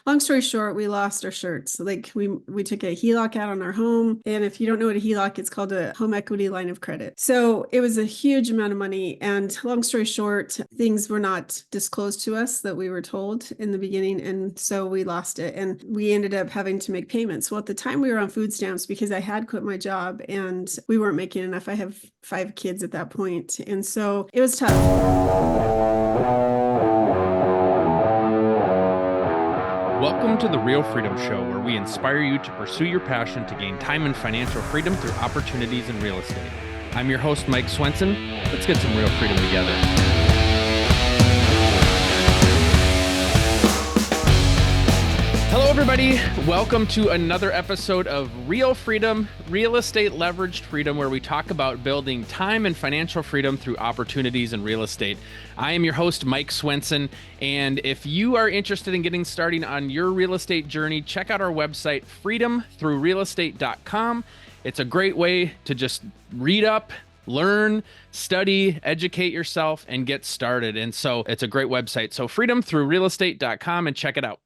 long story short, we lost our shirts. Like we took a HELOC out on our home. And if you don't know what a HELOC, it's called a home equity line of credit. So it was a huge amount of money. And long story short, things were not disclosed to us that we were told in the beginning. And so we lost it. And we ended up having to make payments. Well, at the time we were on food stamps because I had quit my job and we weren't making enough. I have 5 kids at that point. And so it was tough. Welcome to the Real Freedom Show, where we inspire you to pursue your passion to gain time and financial freedom through opportunities in real estate. I'm your host, Mike Swenson. Let's get some real freedom together. Hello, everybody. Welcome to another episode of Real Freedom, Real Estate Leveraged Freedom, where we talk about building time and financial freedom through opportunities in real estate. I am your host, Mike Swenson, and if you are interested in getting started on your real estate journey, check out our website, freedomthroughrealestate.com. It's a great way to just read up, learn, study, educate yourself, and get started. And so it's a great website. So freedomthroughrealestate.com and check it out.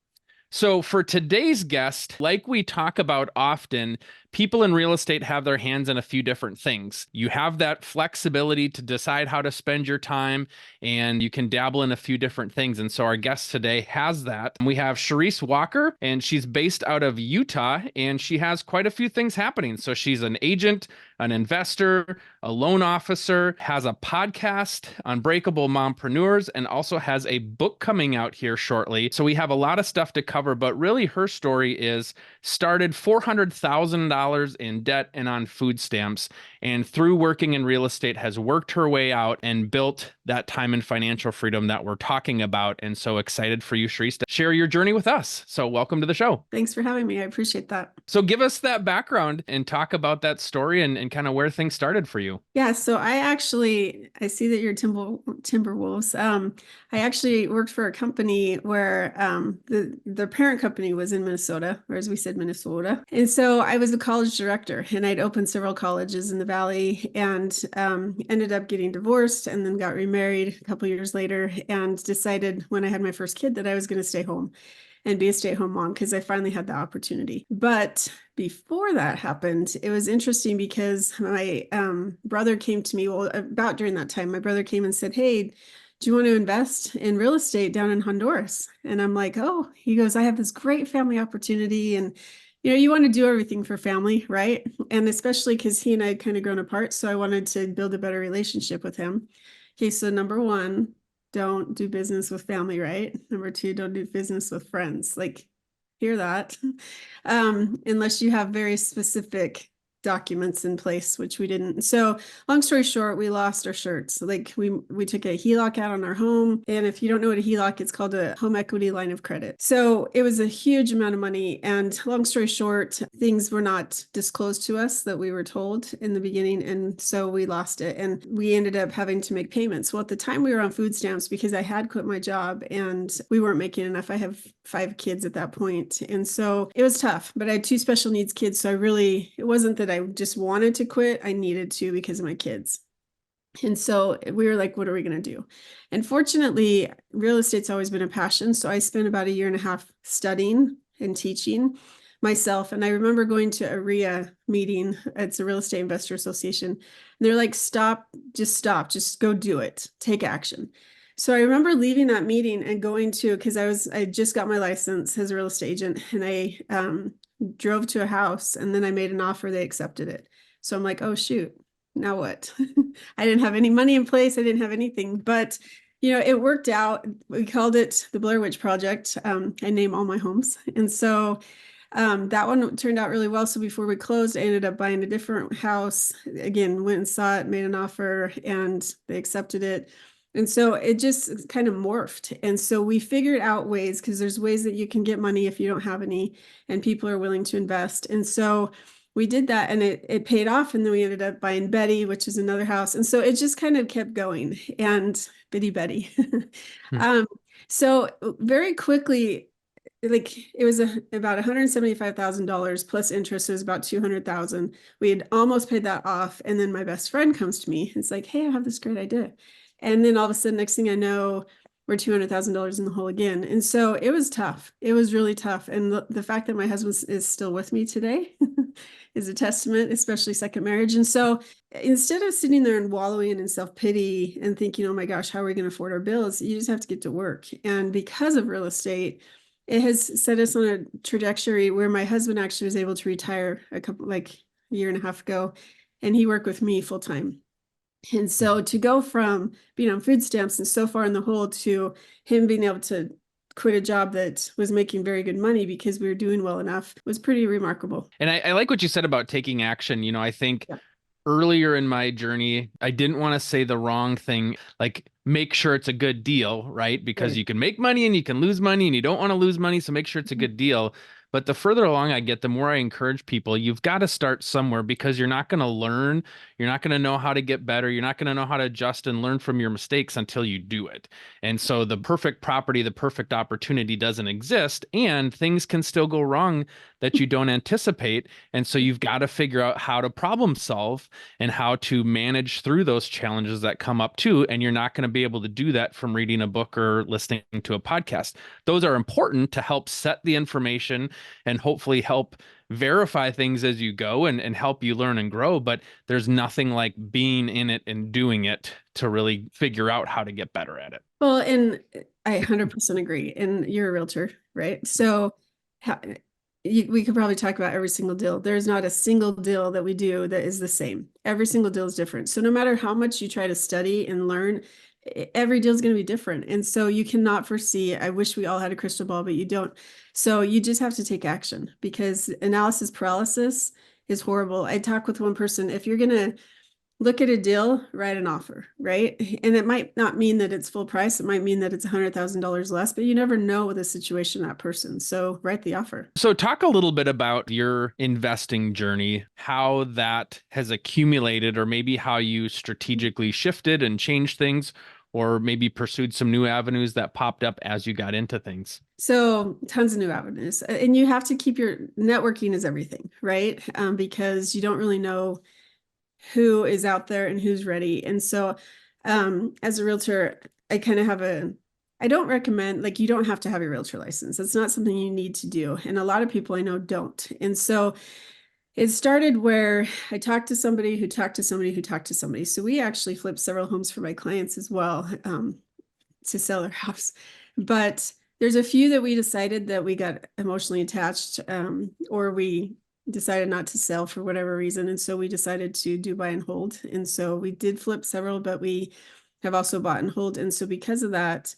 So for today's guest, like we talk about often, people in real estate have their hands in a few different things. You have that flexibility to decide how to spend your time, and you can dabble in a few different things. And so our guest today has that. We have Charisse Walker, and she's based out of Utah, and she has quite a few things happening. So she's an agent, an investor, a loan officer, has a podcast, Unbreakable Mompreneurs, and also has a book coming out here shortly. So we have a lot of stuff to cover, but really her story is started $400,000 in debt and on food stamps, and through working in real estate has worked her way out and built that time and financial freedom that we're talking about. And so excited for you, Charisse, to share your journey with us. So welcome to the show. Thanks for having me. I appreciate that. So give us that background and talk about that story and kind of where things started for you. Yeah, so I see that you're Timberwolves. I actually worked for a company where the parent company was in Minnesota, or as we said, Minnesota. And so I was the college director, and I'd opened several colleges in the Valley, and ended up getting divorced and then got remarried a couple of years later, and decided when I had my first kid that I was going to stay home and be a stay-at-home mom because I finally had the opportunity. But before that happened, it was interesting because my brother came to me, well, about during that time, my brother came and said, "Hey, do you want to invest in real estate down in Honduras?" And I'm like, "Oh," he goes, "I have this great family opportunity." And you want to do everything for family, right? And especially because he and I had kind of grown apart. So I wanted to build a better relationship with him. Okay, so number one, don't do business with family, right? Number two, don't do business with friends. Like, hear that? Unless you have very specific documents in place, which we didn't. So long story short, we lost our shirts. Like we took a HELOC out on our home. And if you don't know what a HELOC, it's called a home equity line of credit. So it was a huge amount of money. And long story short, things were not disclosed to us that we were told in the beginning. And so we lost it. And we ended up having to make payments. Well, at the time we were on food stamps because I had quit my job and we weren't making enough. I have 5 kids at that point. And so it was tough, but I had 2 special needs kids. So it wasn't that I just wanted to quit. I needed to because of my kids. And so we were like, what are we going to do? And fortunately, real estate's always been a passion. So I spent about 1.5 years studying and teaching myself. And I remember going to a RIA meeting. It's a Real Estate Investor Association. And they're like, stop, just go do it. Take action. So I remember leaving that meeting and going to, because I just got my license as a real estate agent, and I drove to a house, and then I made an offer. They accepted it. So I'm like, oh shoot, now what? I didn't have any money in place. I didn't have anything, but it worked out. We called it the Blair Witch Project. I name all my homes. And so that one turned out really well. So before we closed, I ended up buying a different house. Again, went and saw it, made an offer, and they accepted it. And so it just kind of morphed. And so we figured out ways, because there's ways that you can get money if you don't have any, and people are willing to invest. And so we did that, and it paid off. And then we ended up buying Betty, which is another house. And so it just kind of kept going, and Bitty Betty. So very quickly, like it was about $175,000 plus interest. It was about $200,000. We had almost paid that off. And then my best friend comes to me. It's like, hey, I have this great idea. And then all of a sudden, next thing I know, we're $200,000 in the hole again. And so it was tough. It was really tough. And the fact that my husband is still with me today is a testament, especially second marriage. And so instead of sitting there and wallowing in self-pity and thinking, oh my gosh, how are we going to afford our bills? You just have to get to work. And because of real estate, it has set us on a trajectory where my husband actually was able to retire a year and a half ago, and he worked with me full time. And so to go from being on food stamps and so far in the hole to him being able to quit a job that was making very good money because we were doing well enough was pretty remarkable. And I like what you said about taking action. I think Yeah. earlier in my journey, I didn't want to say the wrong thing, like make sure it's a good deal, right? Because Right. you can make money and you can lose money and you don't want to lose money. So make sure it's a good deal. But the further along I get, the more I encourage people, you've got to start somewhere because you're not going to learn. You're not going to know how to get better. You're not going to know how to adjust and learn from your mistakes until you do it. And so the perfect property, the perfect opportunity doesn't exist, and things can still go wrong that you don't anticipate. And so you've got to figure out how to problem solve and how to manage through those challenges that come up too. And you're not going to be able to do that from reading a book or listening to a podcast. Those are important to help set the information and hopefully help verify things as you go and help you learn and grow. But there's nothing like being in it and doing it to really figure out how to get better at it. Well, and I 100% agree. And you're a realtor, right? So we could probably talk about every single deal. There's not a single deal that we do that is the same. Every single deal is different. So no matter how much you try to study and learn, every deal is going to be different. And so you cannot foresee. I wish we all had a crystal ball, but you don't. So you just have to take action because analysis paralysis is horrible. I talk with one person, if you're going to look at a deal, write an offer, right? And it might not mean that it's full price. It might mean that it's $100,000 less, but you never know the situation of that person. So write the offer. So talk a little bit about your investing journey, how that has accumulated, or maybe how you strategically shifted and changed things, or maybe pursued some new avenues that popped up as you got into things. So tons of new avenues. And you have to keep your networking is everything, right? Because you don't really know who is out there and who's ready. And so as a realtor, I kind of have I don't recommend, like, you don't have to have a realtor license. That's not something you need to do. And a lot of people I know don't. And so it started where I talked to somebody who talked to somebody who talked to somebody. So we actually flipped several homes for my clients as well to sell their house. But there's a few that we decided that we got emotionally attached or we decided not to sell for whatever reason. And so we decided to do buy and hold. And so we did flip several, but we have also bought and hold. And so because of that,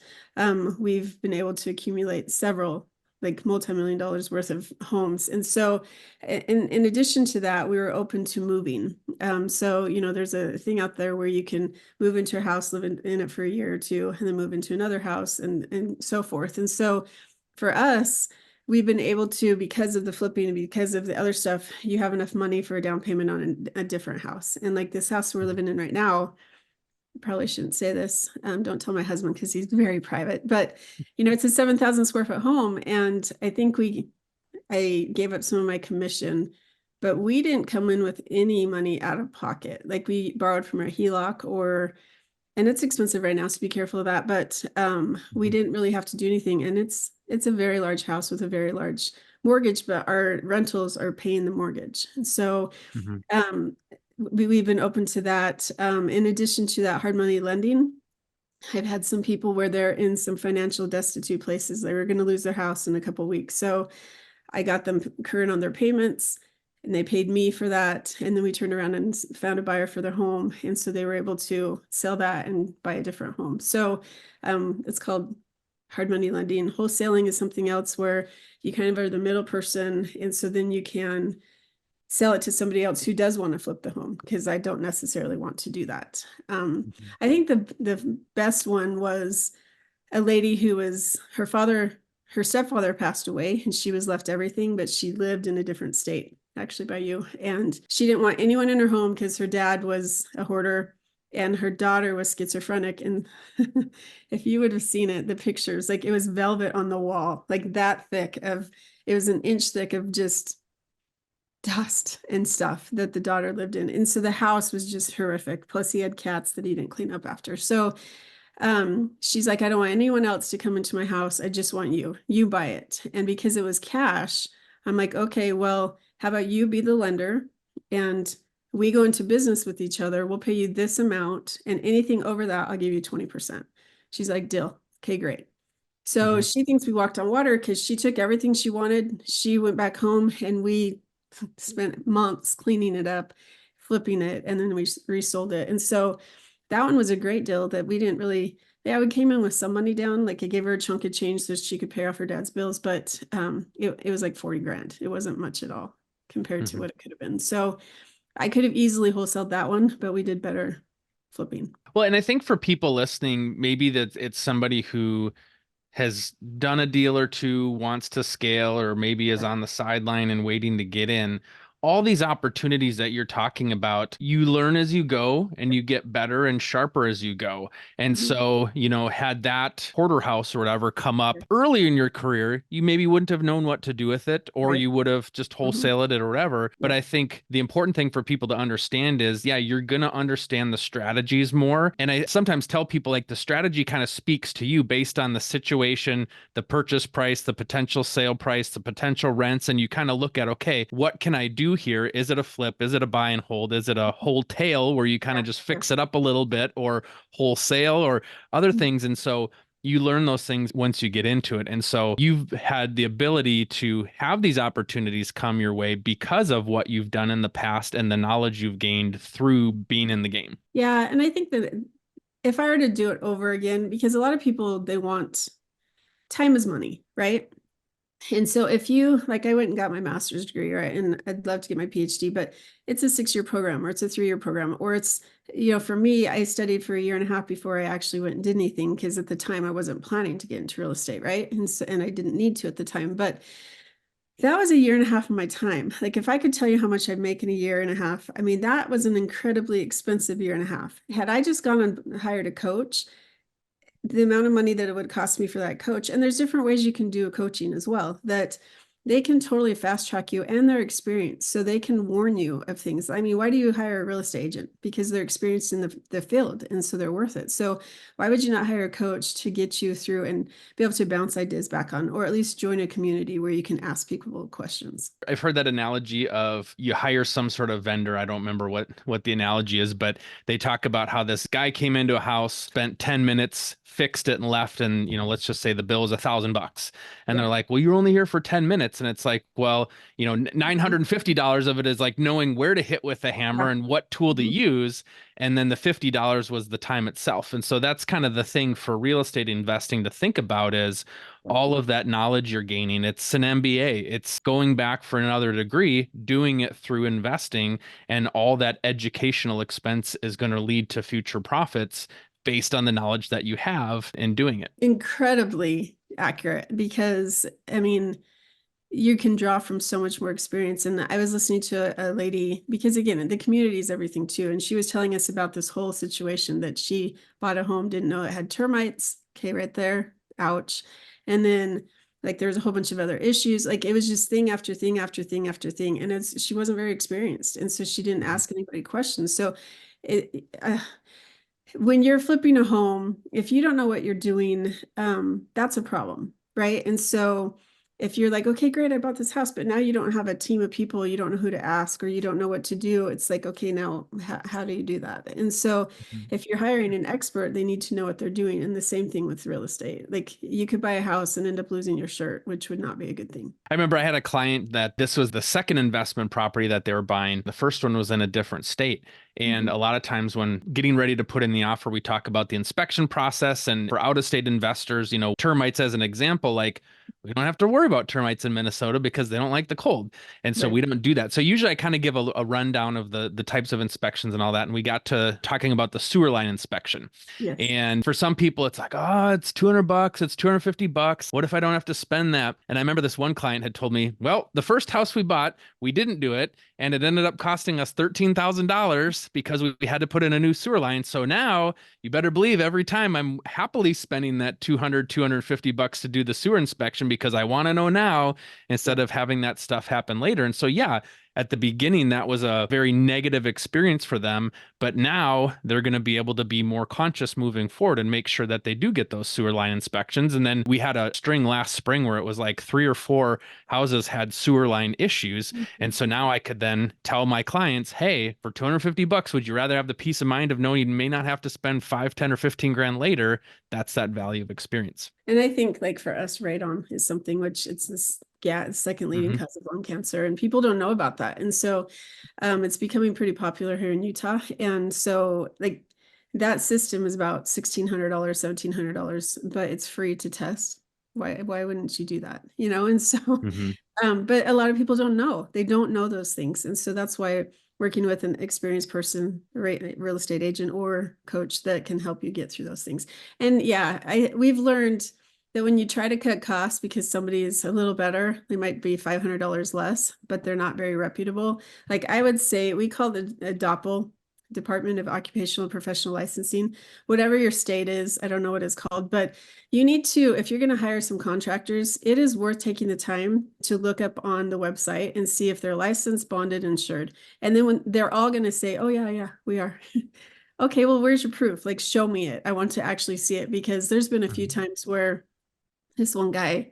we've been able to accumulate several like multi-million dollars worth of homes. And so in addition to that, we were open to moving. So, there's a thing out there where you can move into a house, live in it for a year or two, and then move into another house and so forth. And so for us, we've been able to, because of the flipping and because of the other stuff, you have enough money for a down payment on a different house. And like this house we're living in right now, probably shouldn't say this. Don't tell my husband because he's very private, but it's a 7,000 square foot home. And I think I gave up some of my commission, but we didn't come in with any money out of pocket. Like we borrowed from our HELOC and it's expensive right now, so be careful of that. But we didn't really have to do anything. And it's a very large house with a very large mortgage, but our rentals are paying the mortgage. So we've been open to that. In addition to that hard money lending, I've had some people where they're in some financial destitute places. They were going to lose their house in a couple of weeks. So I got them current on their payments and they paid me for that. And then we turned around and found a buyer for their home. And so they were able to sell that and buy a different home. So it's called hard money lending. Wholesaling is something else where you kind of are the middle person. And so then you can sell it to somebody else who does want to flip the home, because I don't necessarily want to do that. I think the best one was a lady who was her stepfather passed away and she was left everything, but she lived in a different state, actually by you. And she didn't want anyone in her home because her dad was a hoarder and her daughter was schizophrenic. And if you would have seen it, the pictures, like it was velvet on the wall, like that thick it was an inch thick of just dust and stuff that the daughter lived in. And so the house was just horrific. Plus he had cats that he didn't clean up after. So She's like, I don't want anyone else to come into my house. I just want you. You buy it. And because it was cash, I'm like, okay, well, how about you be the lender and we go into business with each other. We'll pay you this amount, and anything over that, I'll give you 20%. She's like, deal. Okay, great. So she thinks we walked on water because she took everything she wanted. She went back home and we spent months cleaning it up, flipping it, and then we resold it. And so that one was a great deal that we didn't really, yeah, we came in with some money down. Like I gave her a chunk of change so she could pay off her dad's bills, but it was like 40 grand. It wasn't much at all compared to what it could have been. So I could have easily wholesaled that one, but we did better flipping. Well, and I think for people listening, maybe that it's somebody who has done a deal or two, wants to scale, or maybe is on the sideline and waiting to get in. All these opportunities that you're talking about, you learn as you go and you get better and sharper as you go. And so, had that porterhouse or whatever come up early in your career, you maybe wouldn't have known what to do with it, or you would have just wholesaled it or whatever. But I think the important thing for people to understand is, yeah, you're going to understand the strategies more. And I sometimes tell people like the strategy kind of speaks to you based on the situation, the purchase price, the potential sale price, the potential rents. And you kind of look at, okay, what can I do here? Is it a flip? Is it a buy and hold? Is it a wholesale where you kind of just fix it up a little bit, or wholesale or other things? And so you learn those things once you get into it. And so you've had the ability to have these opportunities come your way because of what you've done in the past and the knowledge you've gained through being in the game. Yeah. And I think that if I were to do it over again, because a lot of people, they want time is money, right? And so if you, like I went and got my master's degree, right? And I'd love to get my PhD, but it's a 6-year program or it's a 3-year program, or it's, for me, I studied for 1.5 years before I actually went and did anything. Cause at the time I wasn't planning to get into real estate. Right. And I didn't need to at the time, but that was 1.5 years of my time. Like if I could tell you how much I'd make in 1.5 years, I mean, that was an incredibly expensive 1.5 years. Had I just gone and hired a coach, the amount of money that it would cost me for that coach. And there's different ways you can do a coaching as well, that they can totally fast track you and their experience. So they can warn you of things. I mean, why do you hire a real estate agent? Because they're experienced in the field. And so they're worth it. So why would you not hire a coach to get you through and be able to bounce ideas back on, or at least join a community where you can ask people questions? I've heard that analogy of you hire some sort of vendor. I don't remember what the analogy is, but they talk about how this guy came into a house, spent 10 minutes, fixed it and left. And, let's just say the bill is $1,000. And they're like, well, you're only here for 10 minutes. And it's like, well, $950 of it is like knowing where to hit with the hammer and what tool to use. And then the $50 was the time itself. And so that's kind of the thing for real estate investing to think about is all of that knowledge you're gaining. It's an MBA. It's going back for another degree, doing it through investing, and all that educational expense is going to lead to future profits based on the knowledge that you have in doing it. Incredibly accurate, because I mean, you can draw from so much more experience. And I was listening to a lady, because again, the community is everything too. And she was telling us about this whole situation that she bought a home, didn't know it had termites. Okay, right there. Ouch. And then like there was a whole bunch of other issues. Like it was just thing after thing after thing after thing. And she wasn't very experienced. And so she didn't ask anybody questions. So when you're flipping a home, if you don't know what you're doing, that's a problem, right? And so if you're like, okay, great, I bought this house, but now you don't have a team of people, you don't know who to ask, or you don't know what to do. It's like, okay, now how do you do that? And so if you're hiring an expert, they need to know what they're doing. And the same thing with real estate. Like you could buy a house and end up losing your shirt, which would not be a good thing. I remember I had a client that this was the second investment property that they were buying. The first one was in a different state. And a lot of times when getting ready to put in the offer, we talk about the inspection process. And for out-of-state investors, termites as an example, like we don't have to worry about termites in Minnesota because they don't like the cold. And so we don't do that. So usually I kind of give a rundown of the types of inspections and all that. And we got to talking about the sewer line inspection. Yes. And for some people, it's like, oh, it's $200, it's $250. What if I don't have to spend that? And I remember this one client had told me, well, the first house we bought, we didn't do it. And it ended up costing us $13,000 because we had to put in a new sewer line. So now you better believe every time I'm happily spending that $250 to do the sewer inspection because I want to know now instead of having that stuff happen later. And so, yeah, at the beginning, that was a very negative experience for them. But now they're going to be able to be more conscious moving forward and make sure that they do get those sewer line inspections. And then we had a string last spring where it was like 3 or 4 houses had sewer line issues. And so now I could then tell my clients, hey, for $250, would you rather have the peace of mind of knowing you may not have to spend 5, 10, or 15 grand later? That's that value of experience. And I think like for us, radon is something which it's this, it's second leading cause of lung cancer, and people don't know about that. And so it's becoming pretty popular here in Utah. And so like that system is about $1,600, $1,700, but it's free to test. Why wouldn't you do that? You know? And so, but a lot of people don't know. They don't know those things. And so that's why working with an experienced person, real estate agent or coach that can help you get through those things. And yeah, we've learned that when you try to cut costs because somebody is a little better, they might be $500 less, but they're not very reputable. Like I would say, we call the DOPL, Department of Occupational and Professional Licensing, whatever your state is, I don't know what it's called, but you need to, if you're going to hire some contractors, it is worth taking the time to look up on the website and see if they're licensed, bonded, insured. And then when they're all going to say, oh yeah, we are. Okay, well, where's your proof? Like, show me it. I want to actually see it, because there's been a few times where this one guy,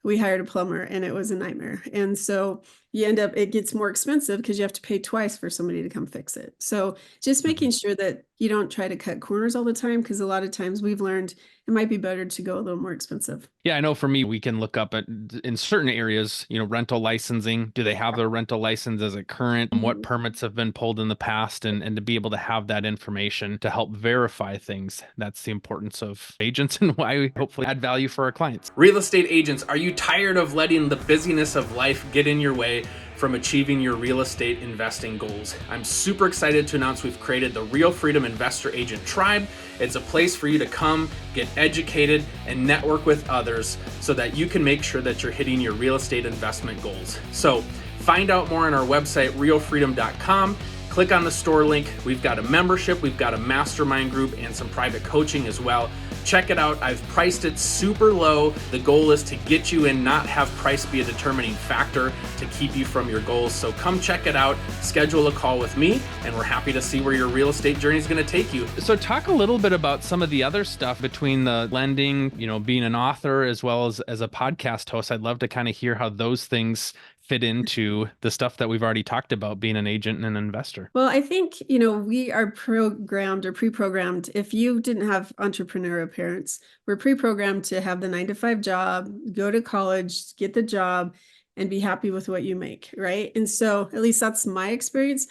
we hired a plumber and it was a nightmare. And so you end up, it gets more expensive because you have to pay twice for somebody to come fix it. So just making sure that you don't try to cut corners all the time, because a lot of times we've learned it might be better to go a little more expensive. Yeah, I know for me, we can look up at in certain areas, rental licensing. Do they have their rental license as a current? What permits have been pulled in the past? And to be able to have that information to help verify things. That's the importance of agents and why we hopefully add value for our clients. Real estate agents, are you tired of letting the busyness of life get in your way from achieving your real estate investing goals? I'm super excited to announce we've created the Real Freedom Investor Agent Tribe. It's a place for you to come, get educated, and network with others so that you can make sure that you're hitting your real estate investment goals. So find out more on our website, realfreedom.com. Click on the store link. We've got a membership, we've got a mastermind group, and some private coaching as well. Check it out. I've priced it super low. The goal is to get you in, not have price be a determining factor to keep you from your goals. So come check it out, schedule a call with me, and we're happy to see where your real estate journey is going to take you. So talk a little bit about some of the other stuff between the lending, being an author as well as a podcast host. I'd love to kind of hear how those things fit into the stuff that we've already talked about, being an agent and an investor. Well, I think, we are programmed or pre-programmed. If you didn't have entrepreneurial parents, we're pre-programmed to have the 9-to-5 job, go to college, get the job, and be happy with what you make, right? And so at least that's my experience.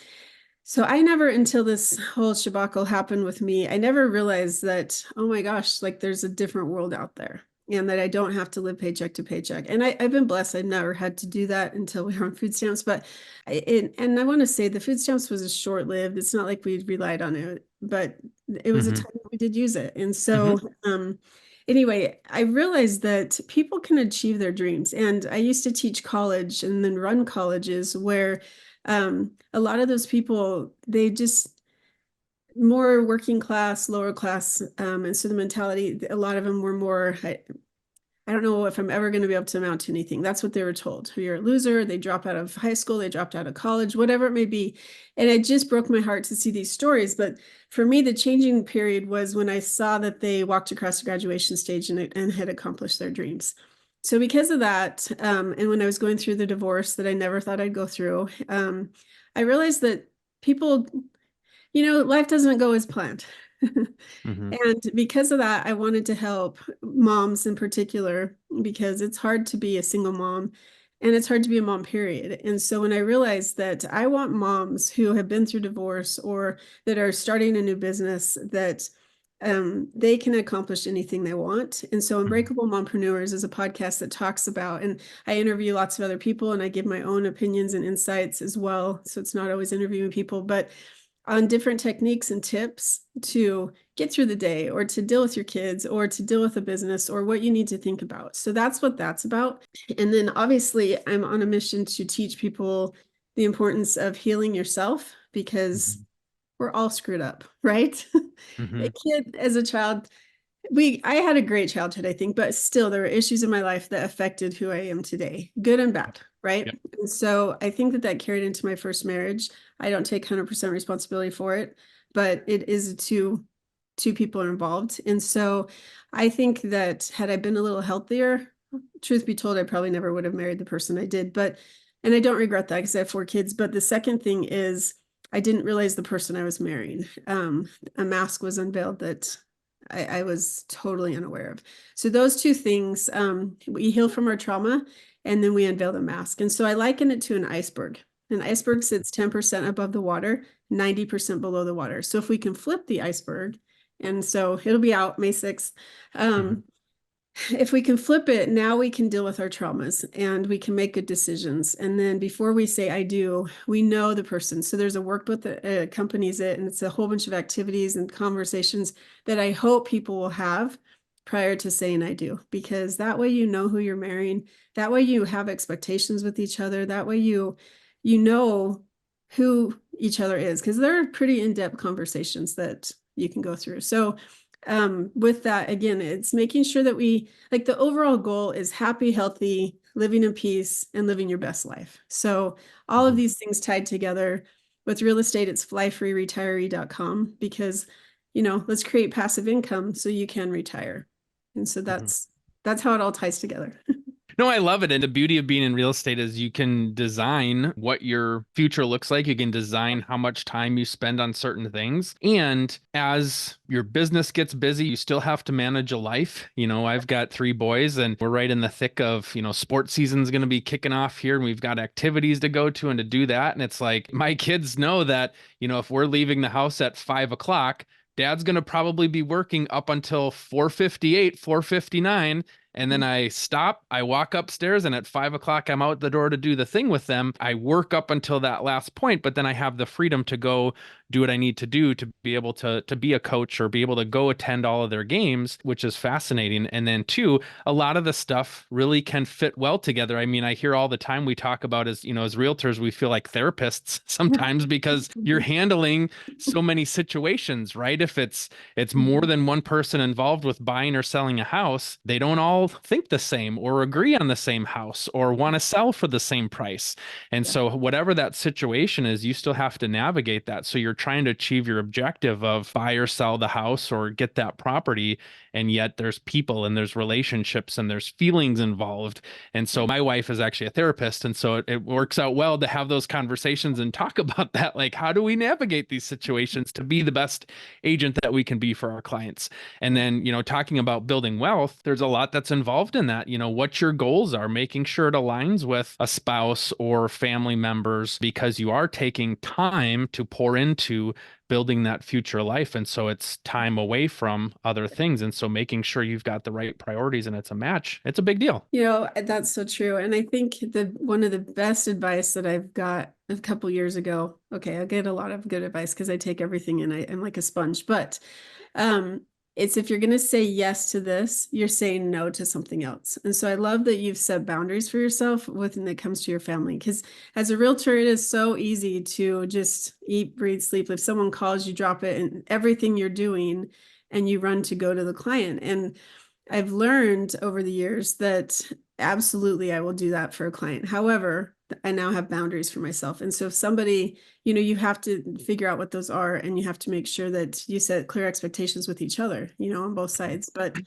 So I never, until this whole shabacle happened with me, I never realized that, oh my gosh, like there's a different world out there, and that I don't have to live paycheck to paycheck. And I've been blessed. I've never had to do that until we were on food stamps. But and I want to say the food stamps was a short-lived. It's not like we relied on it, but it was a time that we did use it. And so anyway, I realized that people can achieve their dreams. And I used to teach college and then run colleges where a lot of those people, they just more working class, lower class. And so the mentality, a lot of them were more, I don't know if I'm ever going to be able to amount to anything. That's what they were told. You're a loser. They drop out of high school. They dropped out of college, whatever it may be. And it just broke my heart to see these stories. But for me, the changing period was when I saw that they walked across the graduation stage and had accomplished their dreams. So because of that, and when I was going through the divorce that I never thought I'd go through, I realized that people, life doesn't go as planned. And because of that, I wanted to help moms in particular, because it's hard to be a single mom and it's hard to be a mom, period. And so when I realized that I want moms who have been through divorce or that are starting a new business, that they can accomplish anything they want. And so Unbreakable Mompreneurs is a podcast that talks about, and I interview lots of other people and I give my own opinions and insights as well. So it's not always interviewing people, but on different techniques and tips to get through the day or to deal with your kids or to deal with a business or what you need to think about. So that's what that's about. And then obviously I'm on a mission to teach people the importance of healing yourself, because we're all screwed up, right? A kid as a child, I had a great childhood, I think, but still there were issues in my life that affected who I am today, good and bad, right? Yep. And so I think that that carried into my first marriage. I don't take 100% responsibility for it, but it is two people are involved. And so I think that had I been a little healthier, truth be told, I probably never would have married the person I did, but and I don't regret that because I have 4 kids. But the second thing is I didn't realize the person I was marrying. A mask was unveiled that I was totally unaware of. So those two things, we heal from our trauma and then we unveil the mask. And so I liken it to an iceberg. An iceberg sits 10% above the water, 90% below the water. So if we can flip the iceberg, and so it'll be out May 6th. Mhm. If we can flip it, now we can deal with our traumas and we can make good decisions. And then before we say I do, we know the person. So there's a workbook that accompanies it, and it's a whole bunch of activities and conversations that I hope people will have prior to saying I do, because that way you know who you're marrying. That way you have expectations with each other. That way you know who each other is, because there are pretty in-depth conversations that you can go through. So with that, again, it's making sure that we like the overall goal is happy, healthy, living in peace, and living your best life. So all of Mhm. these things tied together. With real estate, it's flyfreeretiree.com because, let's create passive income so you can retire. And so Mhm. that's how it all ties together. No, I love it. And the beauty of being in real estate is you can design what your future looks like. You can design how much time you spend on certain things. And as your business gets busy, you still have to manage a life. I've got 3 boys and we're right in the thick of, sports season's going to be kicking off here and we've got activities to go to and to do that. And it's like my kids know that, if we're leaving the house at 5 o'clock, Dad's going to probably be working up until 4:58, 4:59. And then I stop, I walk upstairs, and at 5 o'clock, I'm out the door to do the thing with them. I work up until that last point, but then I have the freedom to go do what I need to do to be able to be a coach or be able to go attend all of their games, which is fascinating. And then two, a lot of the stuff really can fit well together. I mean, I hear all the time we talk about as realtors, we feel like therapists sometimes because you're handling so many situations, right? If it's more than one person involved with buying or selling a house, they don't all think the same or agree on the same house or want to sell for the same price. And Yeah. so whatever that situation is, you still have to navigate that. So you're trying to achieve your objective of buy or sell the house or get that property. And yet there's people and there's relationships and there's feelings involved. And so my wife is actually a therapist. And so it works out well to have those conversations and talk about that. Like, how do we navigate these situations to be the best agent that we can be for our clients? And then, talking about building wealth, there's a lot that's involved in that. What your goals are, making sure it aligns with a spouse or family members, because you are taking time to pour into building that future life. And so it's time away from other things. And so making sure you've got the right priorities and it's a match, it's a big deal. That's so true. And I think the one of the best advice that I've got a couple years ago, okay, I get a lot of good advice because I take everything and I'm like a sponge, but um, it's if you're going to say yes to this, you're saying no to something else. And so I love that you've set boundaries for yourself when it comes to your family, because as a realtor, it is so easy to just eat, breathe, sleep. If someone calls, you drop it and everything you're doing and you run to go to the client. And I've learned over the years that absolutely I will do that for a client. However, I now have boundaries for myself. And so if somebody, you have to figure out what those are and you have to make sure that you set clear expectations with each other, on both sides. But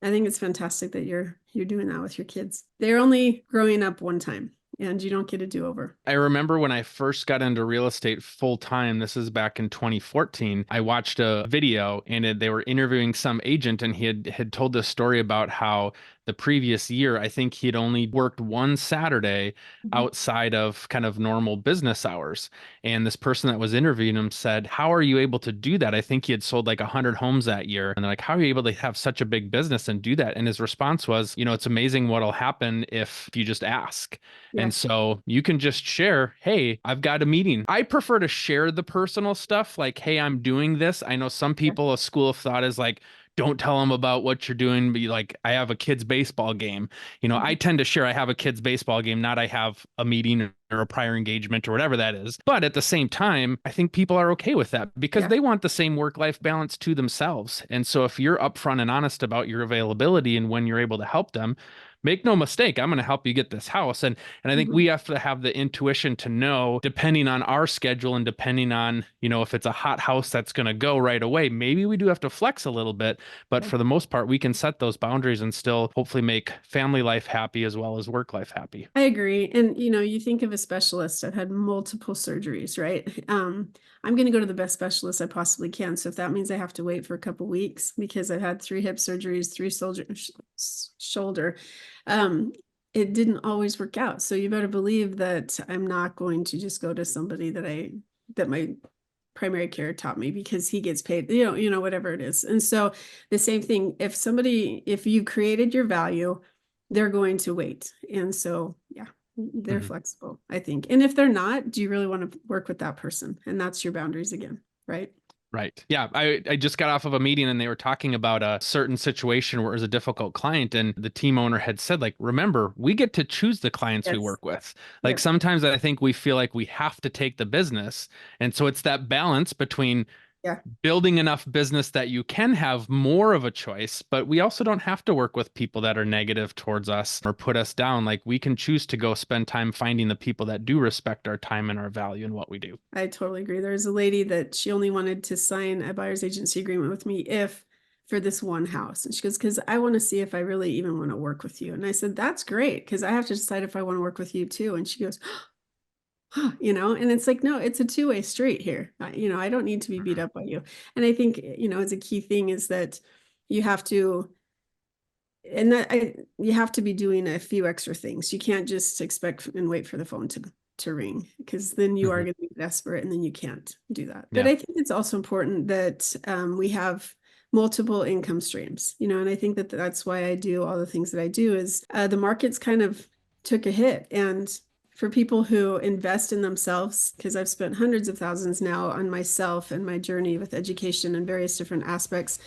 I think it's fantastic that you're doing that with your kids. They're only growing up one time and you don't get a do-over. I remember when I first got into real estate full time, this is back in 2014, I watched a video and they were interviewing some agent and he had told this story about how the previous year, I think he had only worked one Saturday outside of kind of normal business hours. And this person that was interviewing him said, "How are you able to do that?" I think he had sold like 100 homes that year. And they're like, "How are you able to have such a big business and do that?" And his response was, "It's amazing what'll happen if you just ask." Yeah. And so you can just share, "Hey, I've got a meeting." I prefer to share the personal stuff like, "Hey, I'm doing this." I know some Yeah. people, a school of thought is like, don't tell them about what you're doing. Be like, I have a kid's baseball game. I tend to share I have a kid's baseball game, not I have a meeting or a prior engagement or whatever that is. But at the same time, I think people are okay with that because they want the same work-life balance to themselves. And so if you're upfront and honest about your availability and when you're able to help them, make no mistake, I'm going to help you get this house. And I think we have to have the intuition to know, depending on our schedule and depending on, if it's a hot house that's going to go right away, maybe we do have to flex a little bit. But for the most part, we can set those boundaries and still hopefully make family life happy as well as work life happy. I agree. And, you think of a specialist, I've had multiple surgeries, right? I'm going to go to the best specialist I possibly can. So if that means I have to wait for a couple weeks because I've had 3 hip surgeries, 3 shoulder, it didn't always work out. So you better believe that I'm not going to just go to somebody that my primary care taught me because he gets paid, whatever it is. And so the same thing, if you created your value, they're going to wait. And so, they're flexible, I think. And if they're not, do you really want to work with that person? And that's your boundaries again, right? Right. Yeah. I just got off of a meeting and they were talking about a certain situation where it was a difficult client. And the team owner had said, like, remember, we get to choose the clients we work with. Like sometimes I think we feel like we have to take the business. And so it's that balance between building enough business that you can have more of a choice, but we also don't have to work with people that are negative towards us or put us down. Like we can choose to go spend time finding the people that do respect our time and our value and what we do. I totally agree. There's a lady that she only wanted to sign a buyer's agency agreement with me for this one house. And she goes, because I want to see if I really even want to work with you. And I said, that's great, because I have to decide if I want to work with you too. And she goes, and it's like, no, it's a two-way street here. I don't need to be beat up by you. And I think, it's a key thing is that you have to, you have to be doing a few extra things. You can't just expect and wait for the phone to ring, because then you are going to be desperate and then you can't do that. But I think it's also important that we have multiple income streams, and I think that that's why I do all the things that I do is the markets kind of took a hit. And for people who invest in themselves, because I've spent hundreds of thousands now on myself and my journey with education and various different aspects,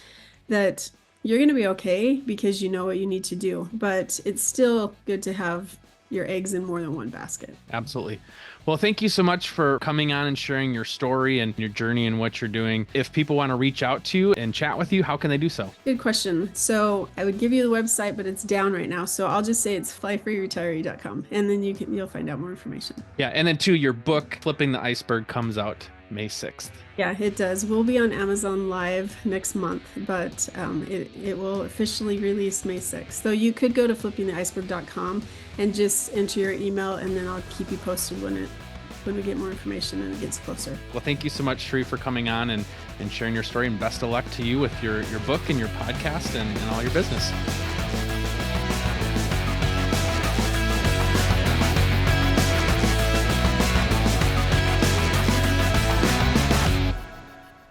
that you're going to be okay because you know what you need to do. But it's still good to have your eggs in more than one basket. Absolutely. Well, thank you so much for coming on and sharing your story and your journey and what you're doing. If people want to reach out to you and chat with you, how can they do so? Good question. So I would give you the website, but it's down right now. So I'll just say it's flyfreeretiree.com, and then you'll find out more information. Yeah. And then too, your book, Flipping the Iceberg, comes out May 6th. Yeah, it does. We'll be on Amazon Live next month, but it will officially release May 6th. So you could go to flippingtheiceberg.com and just enter your email, and then I'll keep you posted when we get more information and it gets closer. Well, thank you so much, Charisse, for coming on and sharing your story, and best of luck to you with your book and your podcast and all your business.